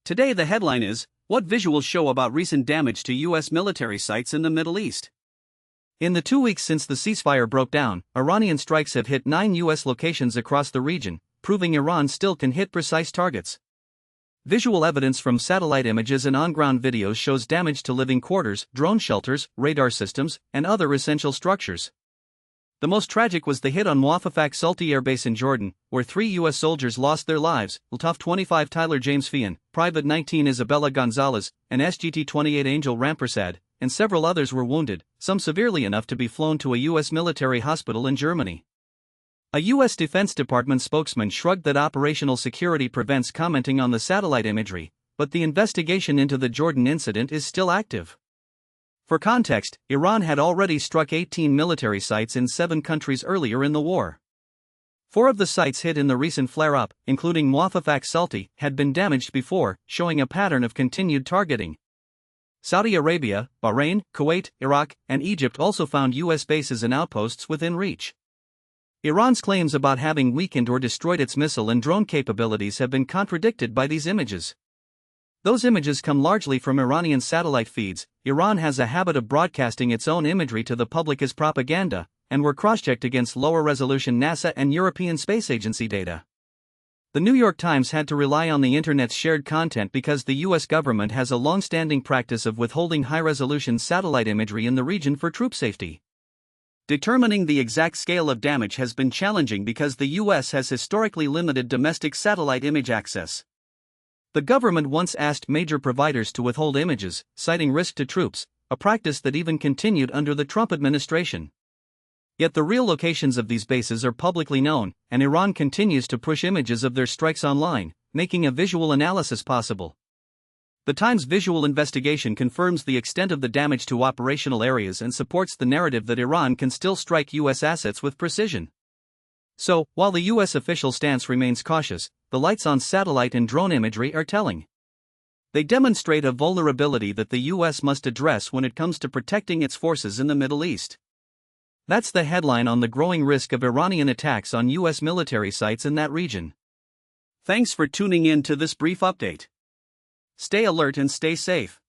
Today the headline is, what visuals show about recent damage to U.S. military sites in the Middle East? In the 2 weeks since the ceasefire broke down, Iranian strikes have hit 9 U.S. locations across the region, proving Iran still can hit precise targets. Visual evidence from satellite images and on-ground videos shows damage to living quarters, drone shelters, radar systems, and other essential structures. The most tragic was the hit on Muaffaq Salti Air Base in Jordan, where 3 U.S. soldiers lost their lives: LTOF 25 Tyler James Fian, Private 19 Isabella Gonzalez, and SGT 28 Angel Rampersad, and several others were wounded, some severely enough to be flown to a U.S. military hospital in Germany. A U.S. Defense Department spokesman shrugged that operational security prevents commenting on the satellite imagery, but the investigation into the Jordan incident is still active. For context, Iran had already struck 18 military sites in 7 countries earlier in the war. 4 of the sites hit in the recent flare-up, including Muaffaq Salti, had been damaged before, showing a pattern of continued targeting. Saudi Arabia, Bahrain, Kuwait, Iraq, and Egypt also found U.S. bases and outposts within reach. Iran's claims about having weakened or destroyed its missile and drone capabilities have been contradicted by these images. Those images come largely from Iranian satellite feeds. Iran has a habit of broadcasting its own imagery to the public as propaganda, and were cross-checked against lower-resolution NASA and European Space Agency data. The New York Times had to rely on the Internet's shared content because the U.S. government has a long-standing practice of withholding high-resolution satellite imagery in the region for troop safety. Determining the exact scale of damage has been challenging because the U.S. has historically limited domestic satellite image access. The government once asked major providers to withhold images, citing risk to troops, a practice that even continued under the Trump administration. Yet the real locations of these bases are publicly known, and Iran continues to push images of their strikes online, making a visual analysis possible. The Times visual investigation confirms the extent of the damage to operational areas and supports the narrative that Iran can still strike U.S. assets with precision. So, while the U.S. official stance remains cautious, the lights on satellite and drone imagery are telling. They demonstrate a vulnerability that the U.S. must address when it comes to protecting its forces in the Middle East. That's the headline on the growing risk of Iranian attacks on U.S. military sites in that region. Thanks for tuning in to this brief update. Stay alert and stay safe.